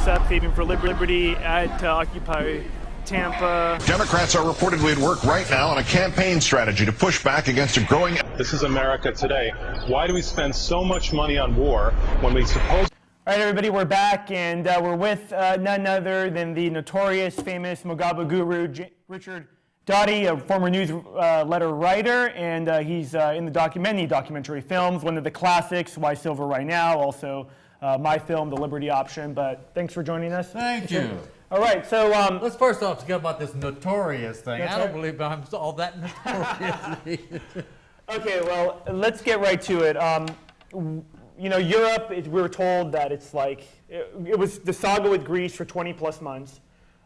Mike's up, Thieving for Liberty at Occupy Tampa. Democrats are reportedly at work right now on a campaign strategy to push back against a growing... This is America today. Why do we spend so much money on war when we suppose... All right, everybody, we're back, and we're with none other than the notorious, famous Mogam guru, Richard Doty, a former newsletter writer, and he's in the many documentary films, one of the classics, Why Silver Right Now, also my film, The Liberty Option. But thanks for joining us. Thank you. All right, so... let's first off forget about this notorious thing. I don't believe I'm all that notorious. Okay, well, let's get right to it. You know, Europe, we were told that it's like, it was the saga with Greece for 20 plus months.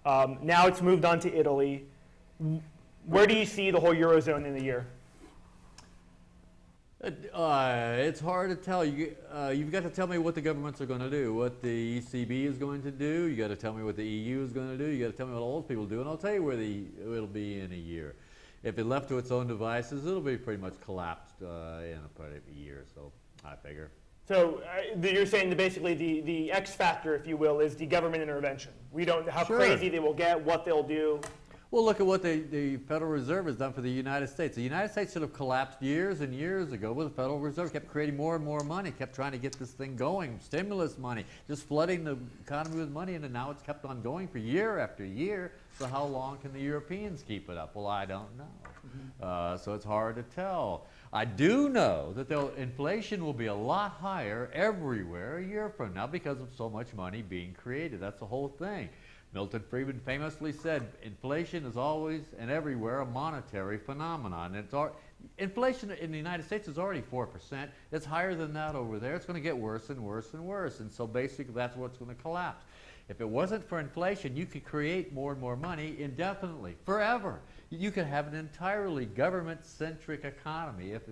Now it's moved on to Italy. Where do you see the whole Eurozone in a year? It's hard to tell. You've got to tell me what the governments are going to do, what the ECB is going to do. You got to tell me what the EU is going to do. You got to tell me what all those people do, and I'll tell you where it'll be in a year. If it left to its own devices, it'll be pretty much collapsed in a year. So I figure. So you're saying that basically the X factor, if you will, is the government intervention. We don't know how crazy they will get, what they'll do. Well, look at what the Federal Reserve has done for the United States. The United States should have collapsed years and years ago, but the Federal Reserve kept creating more and more money, kept trying to get this thing going, stimulus money, just flooding the economy with money, and now it's kept on going for year after year. So how long can the Europeans keep it up? Well, I don't know. So it's hard to tell. I do know that inflation will be a lot higher everywhere a year from now because of so much money being created. That's the whole thing. Milton Friedman famously said, inflation is always and everywhere a monetary phenomenon. Inflation in the United States is already 4%. It's higher than that over there. It's going to get worse and worse and worse. And so basically that's what's going to collapse. If it wasn't for inflation, you could create more and more money indefinitely, forever. You could have an entirely government-centric economy if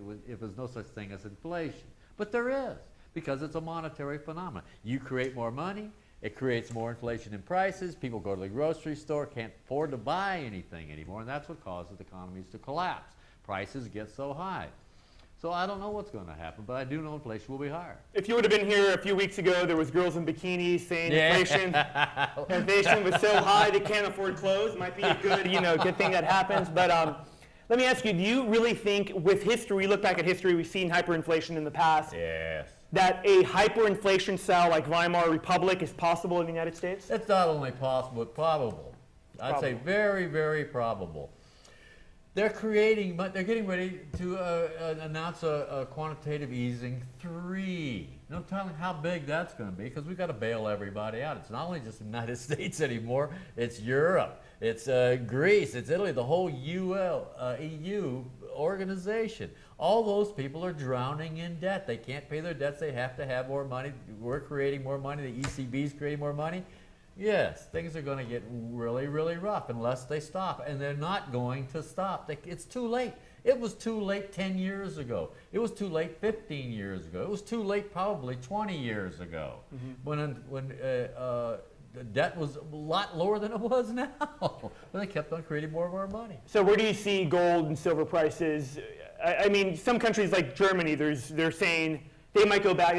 there's no such thing as inflation. But there is, because it's a monetary phenomenon. You create more money, it creates more inflation in prices. People go to the grocery store, can't afford to buy anything anymore, and that's what causes economies to collapse. Prices get so high. So I don't know what's going to happen, but I do know inflation will be higher. If you would have been here a few weeks ago, there was girls in bikinis saying inflation was so high they can't afford clothes. Might be a good thing that happens. But let me ask you, do you really think with history, we look back at history, we've seen hyperinflation in the past. Yes. That a hyperinflation style like Weimar Republic is possible in the United States? It's not only possible, but probable. I'd say very, very probable. They're getting ready to announce a quantitative easing 3. No telling how big that's going to be because we've got to bail everybody out. It's not only just the United States anymore. It's Europe. It's Greece. It's Italy. The whole EU organization. All those people are drowning in debt. They can't pay their debts. They have to have more money. We're creating more money. The ECB's creating more money. Yes, things are going to get really, really rough unless they stop, and they're not going to stop. It's too late. It was too late 10 years ago. It was too late 15 years ago. It was too late probably 20 years ago when the debt was a lot lower than it was now. But they kept on creating more and more money. So where do you see gold and silver prices? I mean, some countries like Germany, they're saying they might go back.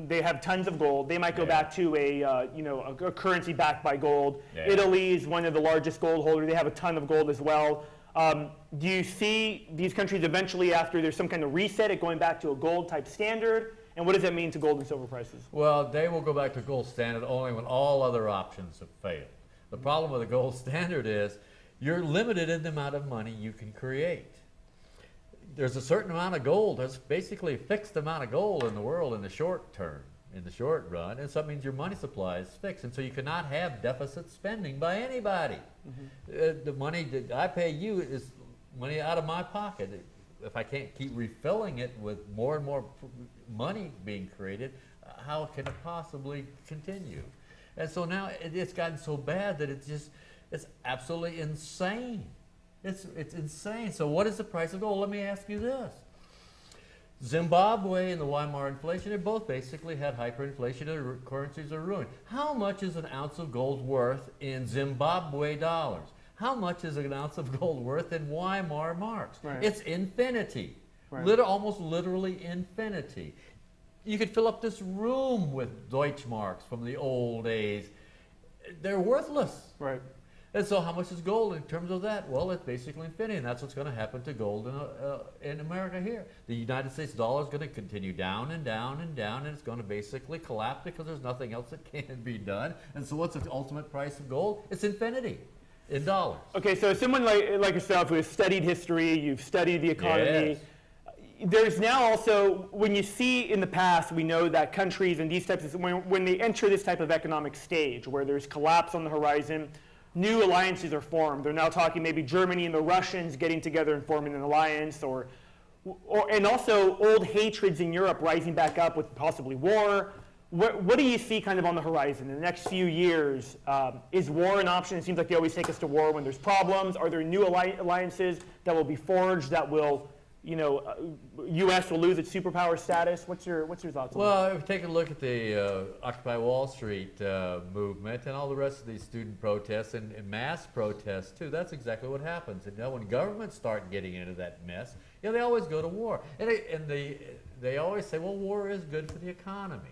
They have tons of gold. They might go back to a currency backed by gold. Yeah. Italy is one of the largest gold holders. They have a ton of gold as well. Do you see these countries eventually, after there's some kind of reset, it going back to a gold type standard? And what does that mean to gold and silver prices? Well, they will go back to gold standard only when all other options have failed. The problem with the gold standard is you're limited in the amount of money you can create. There's a certain amount of gold. There's basically a fixed amount of gold in the world in the short term, in the short run, and so that means your money supply is fixed, and so you cannot have deficit spending by anybody. The money that I pay you is money out of my pocket. If I can't keep refilling it with more and more money being created, how can it possibly continue? And so now it's gotten so bad that it's absolutely insane. It's insane. So what is the price of gold? Let me ask you this. Zimbabwe and the Weimar inflation, they both basically had hyperinflation. Their currencies are ruined. How much is an ounce of gold worth in Zimbabwe dollars? How much is an ounce of gold worth in Weimar marks? Right. It's infinity. Right. Almost literally infinity. You could fill up this room with Deutschmarks from the old days. they're worthless. Right. And so how much is gold in terms of that? Well, it's basically infinity, and that's what's going to happen to gold in America here. The United States dollar is going to continue down and down and down, and it's going to basically collapse because there's nothing else that can be done. And so what's the ultimate price of gold? It's infinity in dollars. Okay, so someone like yourself who has studied history, you've studied the economy. Yes. There's now also, when you see in the past, we know that countries and these types of, when they enter this type of economic stage where there's collapse on the horizon, new alliances are formed. They're now talking maybe Germany and the Russians getting together and forming an alliance, and also old hatreds in Europe rising back up with possibly war. What do you see kind of on the horizon in the next few years? Is war an option? It seems like they always take us to war when there's problems. Are there new alliances that will be forged that will, U.S. will lose its superpower status? What's your thoughts on that? Well, if you take a look at the Occupy Wall Street movement and all the rest of these student protests and mass protests too, that's exactly what happens. And when governments start getting into that mess, they always go to war. And they always say, well, war is good for the economy.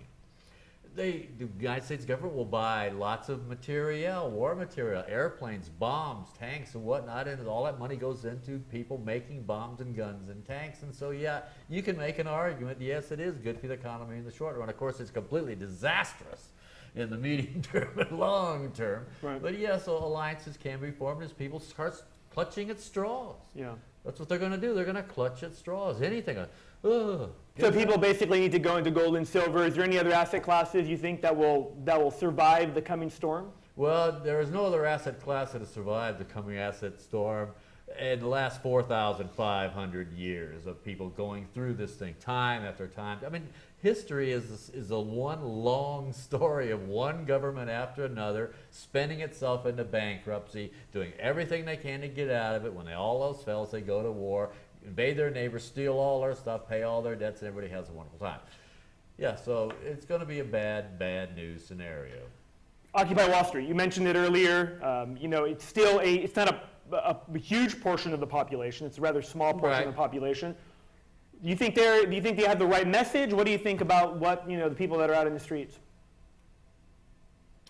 The United States government will buy lots of material, war material, airplanes, bombs, tanks, and whatnot, and all that money goes into people making bombs and guns and tanks. And so, yeah, you can make an argument, yes, it is good for the economy in the short run. Of course, it's completely disastrous in the medium term and long term. Right. But, yeah, so alliances can be formed as people start clutching at straws. Yeah. That's what they're going to do. They're going to clutch at straws. Anything. So people basically need to go into gold and silver. Is there any other asset classes you think that will survive the coming storm? Well, there is no other asset class that has survived the coming asset storm in the last 4,500 years of people going through this thing time after time. I mean, history is a one long story of one government after another spending itself into bankruptcy, doing everything they can to get out of it. When all else fails, they go to war, invade their neighbors, steal all their stuff, pay all their debts, and everybody has a wonderful time. Yeah, so it's going to be a bad news scenario. Occupy Wall Street. You mentioned it earlier. It's still it's not a huge portion of the population. It's a rather small portion of the population. Do you think they have the right message? What do you think about what the people that are out in the streets?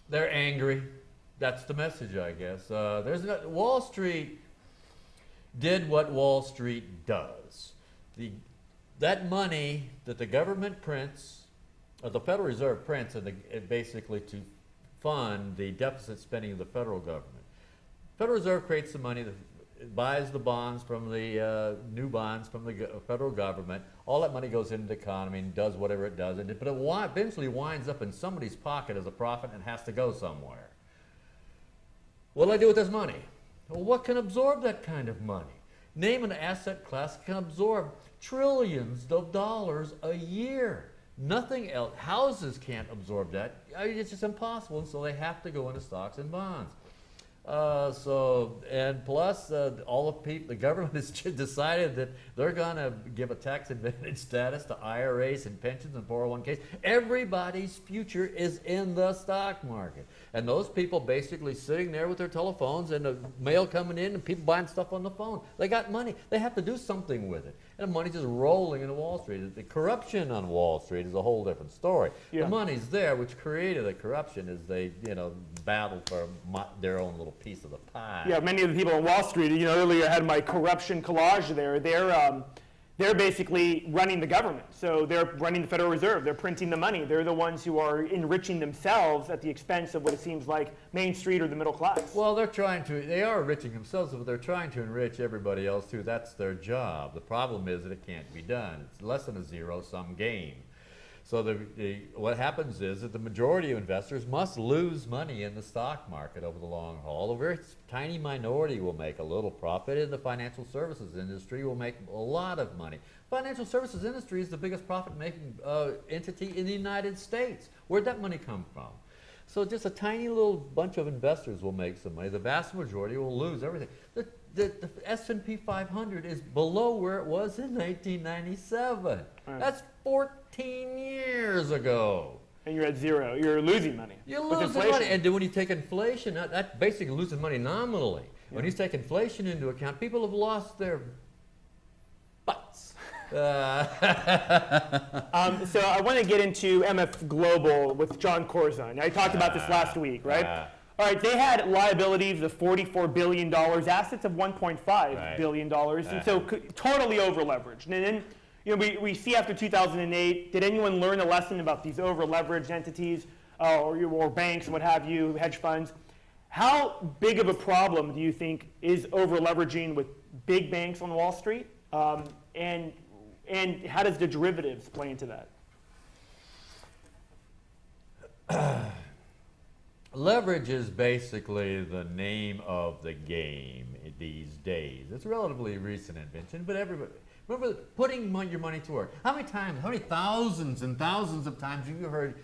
They're angry. That's the message, I guess. Wall Street did what Wall Street does. That money that the government prints, or the Federal Reserve prints, basically to fund the deficit spending of the federal government. Federal Reserve creates the money that buys the bonds from the new bonds from the federal government. All that money goes into the economy and does whatever it does, but it eventually winds up in somebody's pocket as a profit and has to go somewhere. What do I do with this money? Well, what can absorb that kind of money? Name an asset class that can absorb trillions of dollars a year. Nothing else. Houses can't absorb that. It's just impossible, and so they have to go into stocks and bonds. Plus, all the government has decided that they're going to give a tax advantage status to IRAs and pensions and 401ks. Everybody's future is in the stock market. And those people basically sitting there with their telephones and the mail coming in and people buying stuff on the phone. They got money. They have to do something with it. And the money's just rolling into Wall Street. The corruption on Wall Street is a whole different story. Yeah. The money's there, which created the corruption as they, battle for their own little piece of the pie. Yeah, many of the people on Wall Street, earlier I had my corruption collage there. They're basically running the government. So they're running the Federal Reserve. They're printing the money. They're the ones who are enriching themselves at the expense of what it seems like Main Street or the middle class. Well, they are enriching themselves, but they're trying to enrich everybody else too. That's their job. The problem is that it can't be done. It's less than a zero-sum game. So what happens is that the majority of investors must lose money in the stock market over the long haul. A very tiny minority will make a little profit, and the financial services industry will make a lot of money. Financial services industry is the biggest profit-making entity in the United States. Where'd that money come from? So just a tiny little bunch of investors will make some money. The vast majority will lose everything. The S&P 500 is below where it was in 1997. Right. That's 14 years ago. And you're at zero. You're losing money. You're with losing inflation. money. And then when you take inflation, that's basically losing money nominally. Yeah. When you take inflation into account, people have lost their butts. So I want to get into MF Global with John Corzine. I talked about this last week, right? All right, they had liabilities of $44 billion, assets of $1.5 Right. billion, and so totally over-leveraged. And then, we see after 2008, did anyone learn a lesson about these over-leveraged entities or banks and what have you, hedge funds? How big of a problem do you think is over-leveraging with big banks on Wall Street? And how does the derivatives play into that? Leverage is basically the name of the game these days. It's a relatively recent invention, but everybody, remember putting your money to work. How many thousands and thousands of times have you heard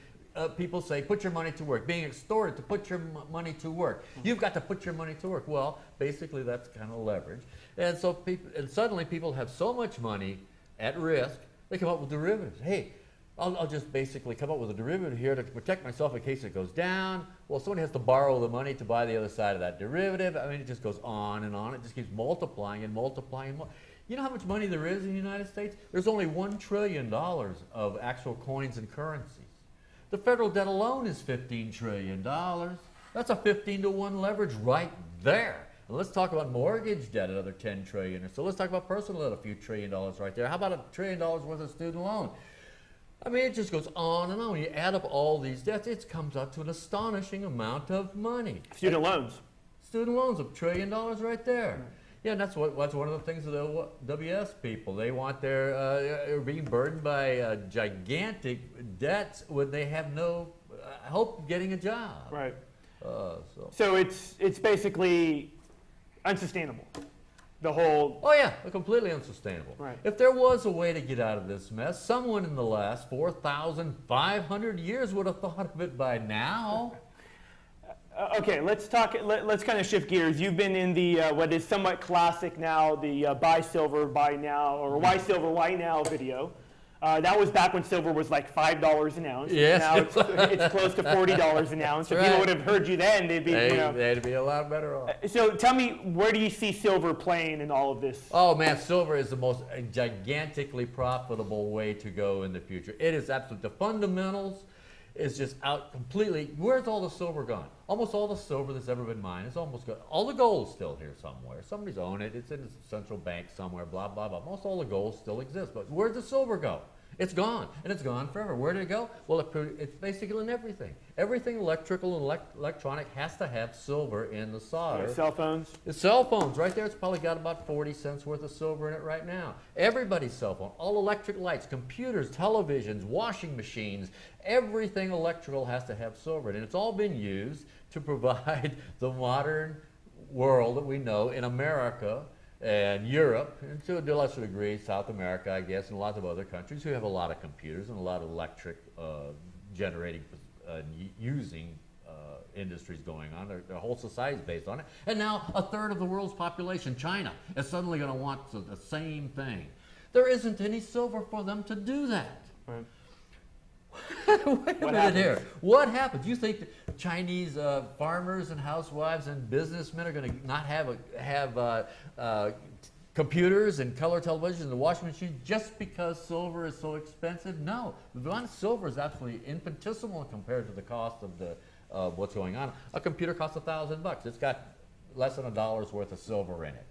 people say, put your money to work, being extorted to put your money to work. You've got to put your money to work. Well, basically that's kind of leverage. And so suddenly people have so much money at risk, they come up with derivatives. Hey, I'll just basically come up with a derivative here to protect myself in case it goes down. Well, somebody has to borrow the money to buy the other side of that derivative. I mean, it just goes on and on. It just keeps multiplying and multiplying and You know how much money there is in the United States? There's only $1 trillion of actual coins and currencies. The federal debt alone is $15 trillion. That's a 15-to-1 leverage right there. And let's talk about mortgage debt, another $10 trillion or so. Let's talk about personal debt, a few $1 trillion right there. How about $1 trillion worth of student loan? I mean, it just goes on and on. When you add up all these debts, it comes out to an astonishing amount of money. Student loans. Student loans, $1 trillion right there. Yeah, and that's one of the things of the WS people. They want they're being burdened by gigantic debts when they have no hope of getting a job. Right. So it's basically unsustainable. The whole. Oh yeah, completely unsustainable. Right. If there was a way to get out of this mess, someone in the last 4,500 years would have thought of it by now. Okay, let's talk. Let's kind of shift gears. You've been in the what is somewhat classic now, the buy silver, buy now, or why silver, why now video. That was back when silver was like $5 an ounce. Yes. Now it's close to $40 an ounce. If Right. people would have heard you then, they'd be. They'd be a lot better off. So tell me, where do you see silver playing in all of this? Oh man, silver is the most gigantically profitable way to go in the future. It is absolutely, the fundamentals is just out completely. Where's all the silver gone? Almost all the silver that's ever been mined is almost gone. All the gold's still here somewhere. Somebody's owned it. It's in a central bank somewhere, blah, blah, blah. Most all the gold still exists. But where'd the silver go? It's gone, and it's gone forever. Where did it go? Well, it's basically in everything. Everything electrical and electronic has to have silver in the solder. Cell phones. The cell phones, right there, it's probably got about 40 cents worth of silver in it right now. Everybody's cell phone, all electric lights, computers, televisions, washing machines, everything electrical has to have silver in it. And it's all been used to provide the modern world that we know in America and Europe, and to a lesser degree, South America, I guess, and lots of other countries who have a lot of computers and a lot of electric generating using industries going on. Their whole society is based on it. And now a third of the world's population, China, is suddenly going to want the same thing. There isn't any silver for them to do that. Right. Wait a minute here. What happens? You think that Chinese farmers and housewives and businessmen are going to not have computers and color televisions and washing machines just because silver is so expensive? No. The amount of silver is absolutely infinitesimal compared to the cost of what's going on. A computer costs $1,000. It's got less than $1's worth of silver in it.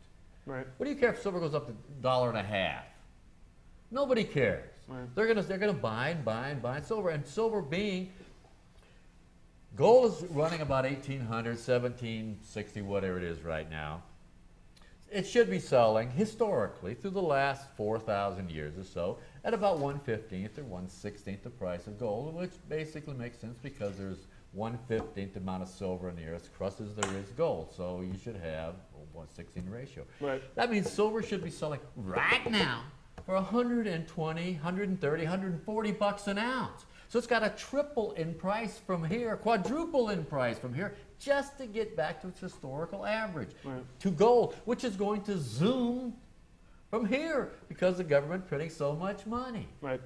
Right. What do you care if silver goes up to $1.50? Nobody cares. Right. They're gonna buy silver, and silver being gold is running about 1,800, 1,760, whatever it is right now. It should be selling historically through the last 4,000 years or so at about 1/15 or 1/16 the price of gold, which basically makes sense because there's 1/15 the amount of silver in the Earth's crust as there is gold, so you should have a 1/16 ratio. Right. That means silver should be selling right now for 120, 130, 140 bucks an ounce. So it's got to triple in price from here, quadruple in price from here, just to get back to its historical average. Right. To gold, which is going to zoom from here because the government printing so much money. Right.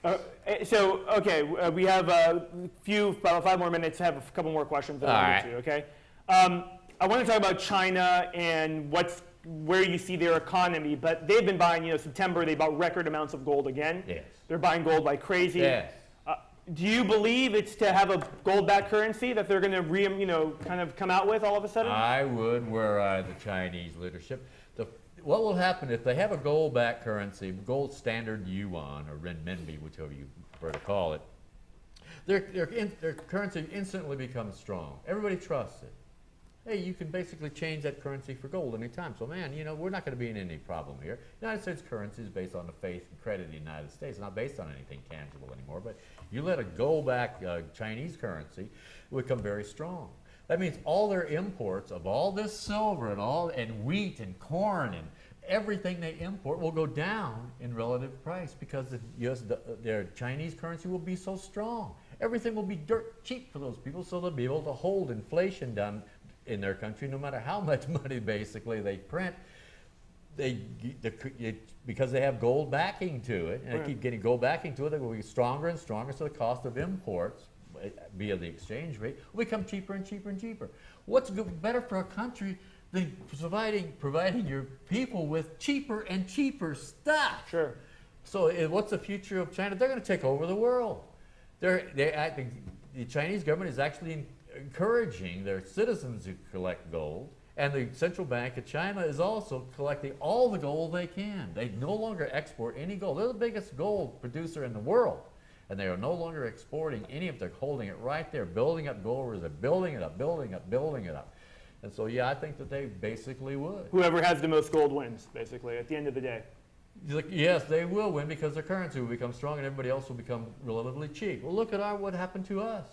We have about 5 more minutes. I have a couple more questions that I want to. Okay. I want to talk about China and where you see their economy, but they've been buying. September they bought record amounts of gold again. Yes. They're buying gold like crazy. Yes. Do you believe it's to have a gold-backed currency that they're going to kind of come out with all of a sudden? I would, were I the Chinese leadership. What will happen if they have a gold-backed currency, gold standard yuan or renminbi, whichever you prefer to call it, their currency instantly becomes strong. Everybody trusts it. Hey, you can basically change that currency for gold anytime. So, man, we're not going to be in any problem here. The United States currency is based on the faith and credit of the United States. It's not based on anything tangible anymore. But you let a gold-backed Chinese currency, it would become very strong. That means all their imports of all this silver and wheat and corn and everything they import will go down in relative price because their Chinese currency will be so strong. Everything will be dirt cheap for those people, so they'll be able to hold inflation down in their country no matter how much money basically they print. Because they have gold backing to it, and they keep getting gold backing to it, they will be stronger and stronger, so the cost of imports via the exchange rate will become cheaper and cheaper and cheaper. What's better for a country than providing your people with cheaper and cheaper stuff? Sure. So what's the future of China? They're going to take over the world. The Chinese government is actually encouraging their citizens to collect gold, and the Central Bank of China is also collecting all the gold they can. They no longer export any gold. They're the biggest gold producer in the world, and they are no longer exporting any of it. They're holding it right there, building up gold reserves, building it up, building up, building it up. And so, yeah, I think that they basically would. Whoever has the most gold wins, basically, at the end of the day. Yes, they will win because their currency will become strong and everybody else will become relatively cheap. Well, look at what happened to us.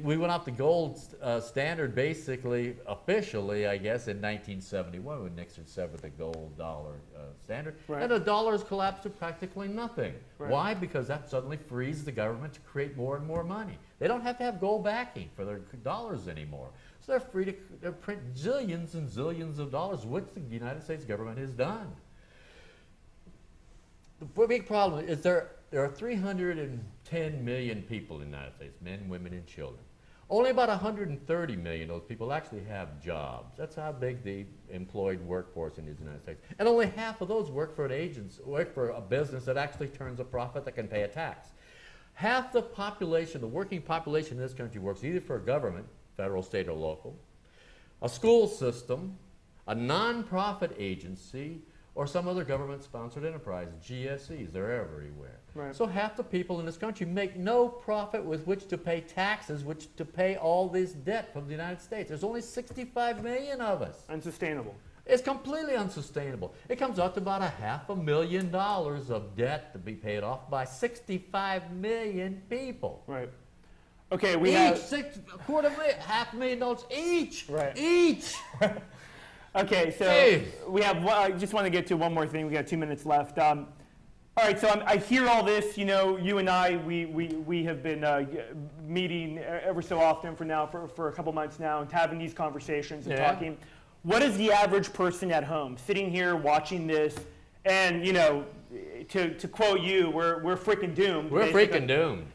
We went off the gold standard basically, officially, I guess, in 1971 when Nixon severed the gold dollar standard. Right. And the dollars collapsed to practically nothing. Right. Why? Because that suddenly frees the government to create more and more money. They don't have to have gold backing for their dollars anymore. So they're free to print zillions and zillions of dollars, which the United States government has done. The big problem is there are 310 million people in the United States, men, women, and children. Only about 130 million of those people actually have jobs. That's how big the employed workforce in the United States. And only half of those work for a business that actually turns a profit that can pay a tax. Half the population, the working population in this country works either for a government, federal, state, or local, a school system, a nonprofit agency, or some other government-sponsored enterprise, GSEs. They're everywhere. Right. So half the people in this country make no profit with which to pay taxes, which to pay all this debt from the United States. There's only 65 million of us. Unsustainable. It's completely unsustainable. It comes out to about $500,000 of debt to be paid off by 65 million people. Right. Okay, we Each, have... $250,000 each. Right. Each. Okay, so Jeez. we have. I just want to get to one more thing. We got 2 minutes left. All right, so I hear all this. You and I, we have been meeting ever so often for a couple months now, and having these conversations and talking. What is the average person at home sitting here watching this? And to quote you, we're freaking doomed. We're basically. freaking doomed.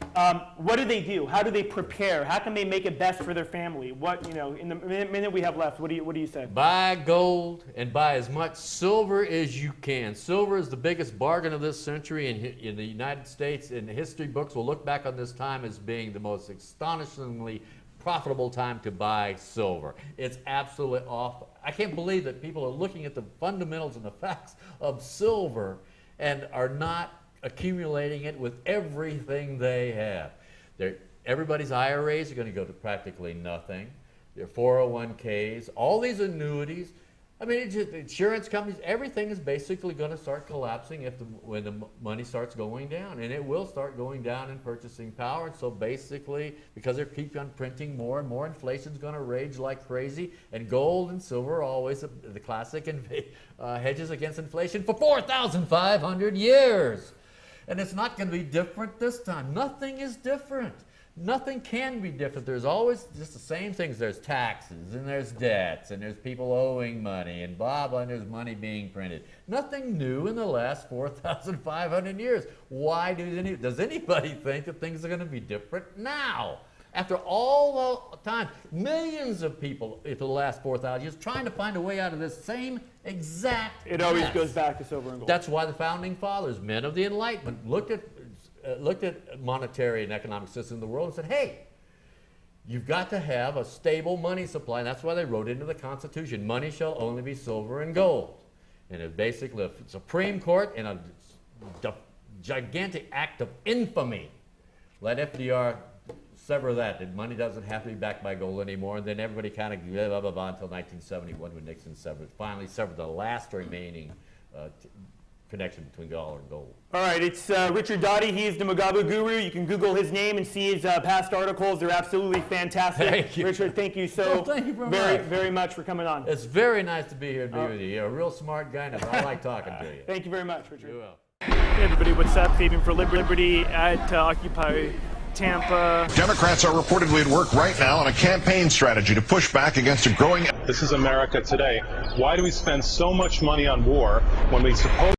What do they do? How do they prepare? How can they make it best for their family? What in the minute we have left, what do you say? Buy gold and buy as much silver as you can. Silver is the biggest bargain of this century in the United States, and history books will look back on this time as being the most astonishingly profitable time to buy silver. It's absolutely awful. I can't believe that people are looking at the fundamentals and the facts of silver and are not accumulating it with everything they have. Everybody's IRAs are going to go to practically nothing. Their 401ks, all these annuities. I mean, insurance companies, everything is basically going to start collapsing when the money starts going down. And it will start going down in purchasing power. And so basically, because they keep on printing more and more, inflation's going to rage like crazy. And gold and silver are always the classic hedges against inflation for 4,500 years. And it's not going to be different this time. Nothing is different. Nothing can be different. There's always just the same things. There's taxes, and there's debts, and there's people owing money, and blah, blah, and there's money being printed. Nothing new in the last 4,500 years. Why does anybody think that things are going to be different now? After all the time, millions of people for the last 4,000 years trying to find a way out of this same exact It always mess. goes back to silver and gold. That's why the founding fathers, men of the Enlightenment, looked at looked at monetary and economic system in the world and said, hey, you've got to have a stable money supply, and that's why they wrote into the Constitution, money shall only be silver and gold. And it basically, a Supreme Court, in a gigantic act of infamy, let FDR sever that money doesn't have to be backed by gold anymore. And then everybody kind of blah, blah, blah, blah, until 1971 when Nixon finally severed the last remaining connection between dollar and gold. All right, it's Richard Dottie. He's the Mugabe guru. You can Google his name and see his past articles. They're absolutely fantastic. Thank you. Richard, thank you so thank you very much for coming on. It's very nice to be here and be with you. You're a real smart guy, and I like talking to you. Thank you very much, Richard. You will. Hey everybody, what's up? Fabian for Liberty at Occupy Tampa. Democrats are reportedly at work right now on a campaign strategy to push back against a growing... This is America today. Why do we spend so much money on war when we suppose